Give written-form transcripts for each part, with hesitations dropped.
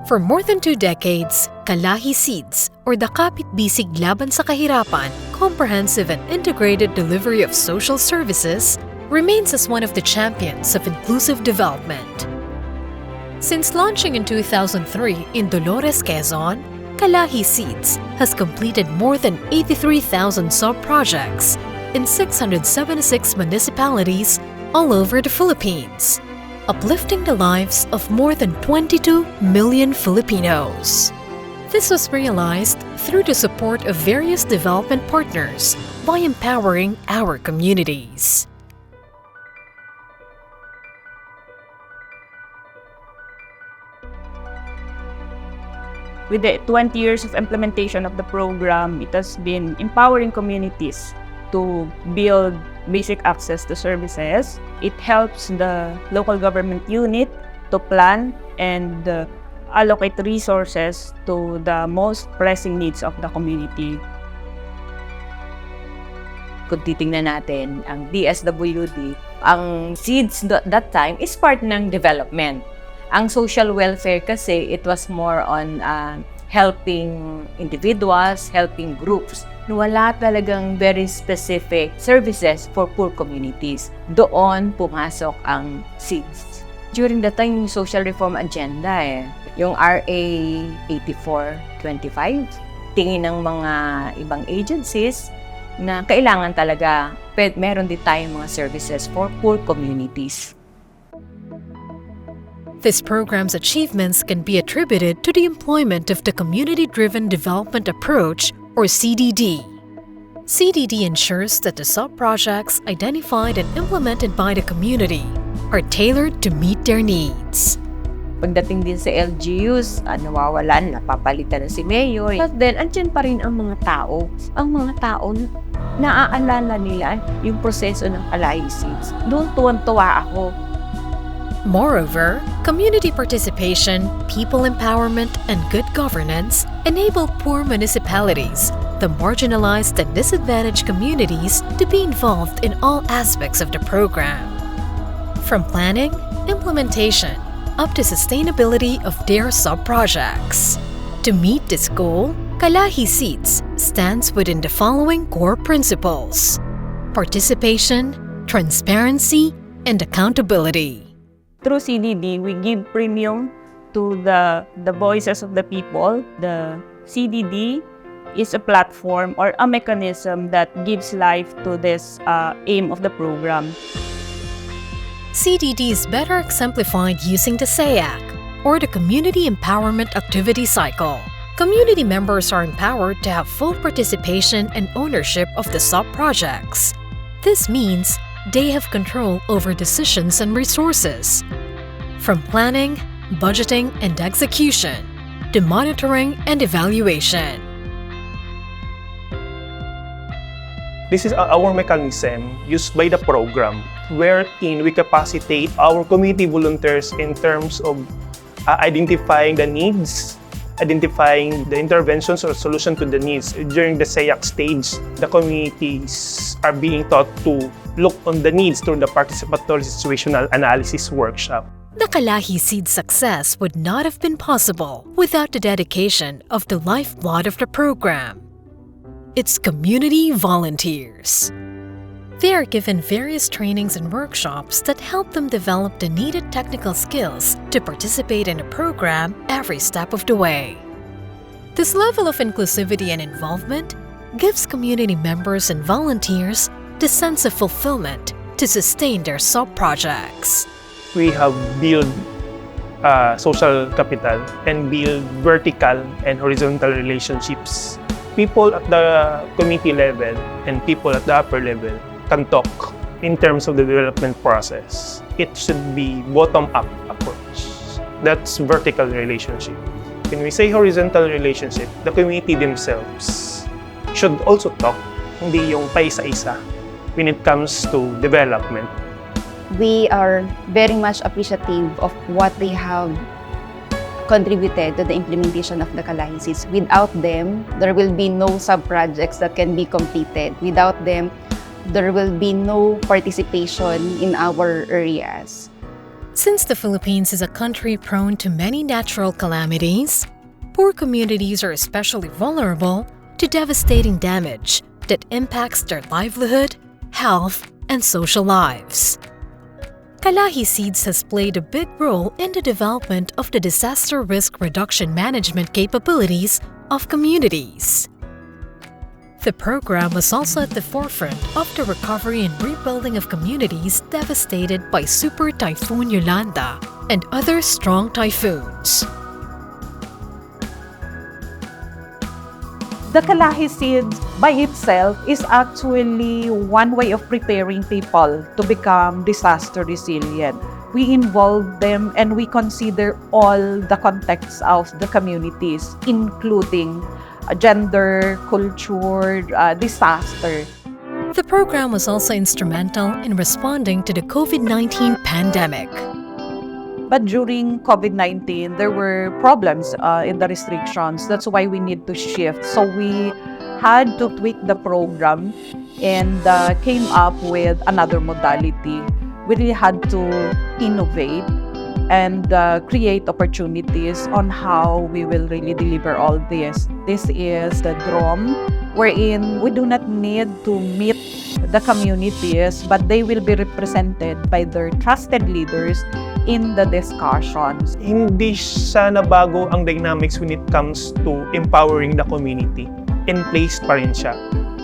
For more than 2 decades, KALAHI-CIDSS, or the Kapit Bisig Laban sa Kahirapan, comprehensive and integrated delivery of social services, remains as one of the champions of inclusive development. Since launching in 2003 in Dolores, Quezon, KALAHI-CIDSS has completed more than 83,000 sub-projects in 676 municipalities all over the Philippines, uplifting the lives of more than 22 million Filipinos. This was realized through the support of various development partners by empowering our communities. With the 20 years of implementation of the program, it has been empowering communities to build basic access to services. It helps the local government unit to plan and allocate resources to the most pressing needs of the community. Kung titingnan natin ang DSWD, ang CIDSS that time is part ng development. Ang social welfare kasi, it was more on helping individuals, helping groups. Wala talagang very specific services for poor communities. Doon pumasok ang CIDSS. During the time yung social reform agenda, yung RA 8425, tingin ng mga ibang agencies na kailangan talaga meron din tayong mga services for poor communities. This program's achievements can be attributed to the employment of the Community-Driven Development Approach, or CDD. CDD ensures that the sub-projects identified and implemented by the community are tailored to meet their needs. Pagdating din sa LGUs, nawawalan, napapalitan na si Mayor. But then, andyan pa rin ang mga tao. Ang mga tao, naaalala nila yung proseso ng KALAHI-CIDSS. Doon tuwan-tuwa ako. Moreover, community participation, people empowerment, and good governance enable poor municipalities, the marginalized and disadvantaged communities, to be involved in all aspects of the program. From planning, implementation, up to sustainability of their sub-projects. To meet this goal, KALAHI-CIDSS stands within the following core principles: participation, transparency, and accountability. Through CDD, we give premium to the voices of the people. The CDD is a platform or a mechanism that gives life to this aim of the program. CDD is better exemplified using the SAAC, or the Community Empowerment Activity Cycle. Community members are empowered to have full participation and ownership of the sub-projects. This means they have control over decisions and resources. From planning, budgeting, and execution, to monitoring and evaluation. This is our mechanism used by the program, wherein we capacitate our community volunteers in terms of identifying the needs, identifying the interventions or solution to the needs. During the SAAC stage, the communities are being taught to look on the needs through the participatory situational analysis workshop. The KALAHI-CIDSS success would not have been possible without the dedication of the lifeblood of the program, its community volunteers. They are given various trainings and workshops that help them develop the needed technical skills to participate in the program every step of the way. This level of inclusivity and involvement gives community members and volunteers the sense of fulfillment to sustain their sub-projects. We have built social capital and build vertical and horizontal relationships. People at the community level and people at the upper level can talk in terms of the development process. It should be bottom-up approach. That's vertical relationship. When we say horizontal relationship, the community themselves should also talk, hindi yung paisa-isa when it comes to development. We are very much appreciative of what they have contributed to the implementation of the KALAHI-CIDSS. Without them, there will be no sub-projects that can be completed. Without them, there will be no participation in our areas. Since the Philippines is a country prone to many natural calamities, poor communities are especially vulnerable to devastating damage that impacts their livelihood, health, and social lives. KALAHI-CIDSS has played a big role in the development of the disaster risk reduction management capabilities of communities. The program was also at the forefront of the recovery and rebuilding of communities devastated by Super Typhoon Yolanda and other strong typhoons. The KALAHI-CIDSS by itself is actually one way of preparing people to become disaster resilient. We involve them and we consider all the contexts of the communities, including gender, culture, disaster. The program was also instrumental in responding to the COVID-19 pandemic. But during COVID-19, there were problems in the restrictions. That's why we need to shift. So we had to tweak the program and came up with another modality. We really had to innovate and create opportunities on how we will really deliver all this. This is the DROM, wherein we do not need to meet the communities, but they will be represented by their trusted leaders in the discussions. Hindi siya nabago ang dynamics when it comes to empowering the community. In place pa rin siya.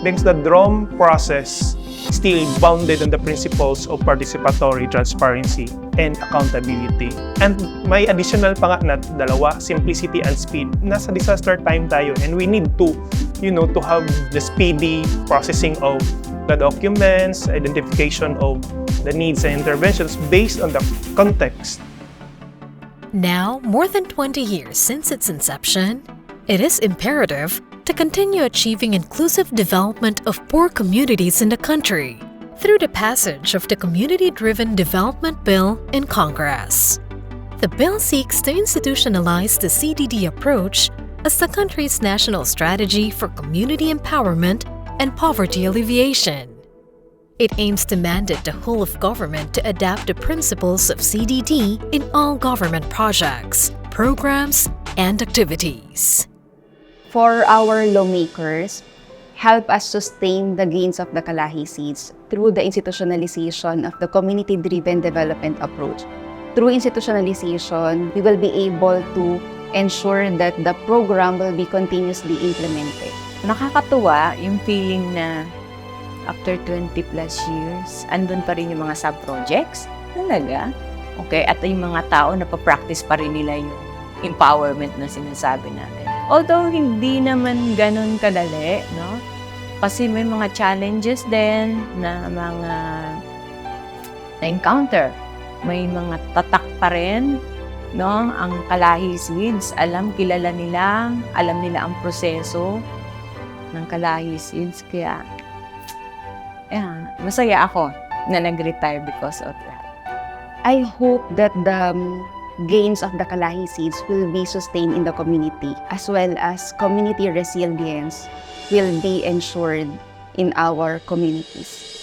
Because the DROM process still bounded on the principles of participatory transparency and accountability. And may additional pa nga na dalawa, simplicity and speed. Nasa disaster time tayo and we need to, to have the speedy processing of the documents, identification of the needs and interventions based on the context. Now, more than 20 years since its inception, it is imperative to continue achieving inclusive development of poor communities in the country through the passage of the Community-Driven Development Bill in Congress. The bill seeks to institutionalize the CDD approach as the country's national strategy for community empowerment and poverty alleviation. It aims to mandate the whole of government to adapt the principles of CDD in all government projects, programs, and activities. For our lawmakers, help us sustain the gains of the KALAHI-CIDSS through the institutionalization of the community-driven development approach. Through institutionalization, we will be able to ensure that the program will be continuously implemented. Nakakatuwa yung feeling na after 20 plus years, andun pa rin yung mga sub-projects. Talaga. Okay, at yung mga tao na pa-practice pa rin nila yung empowerment na sinasabi natin. Although hindi naman ganun kadali, no? Kasi may mga challenges din na mga na-encounter. May mga tatak pa rin, no? Ang KALAHI-CIDSS, kilala nila, alam nila ang proseso ng KALAHI-CIDSS. Kaya, masaya ako na nag-retire because of that. I hope that the gains of the KALAHI-CIDSS will be sustained in the community, as well as community resilience will be ensured in our communities.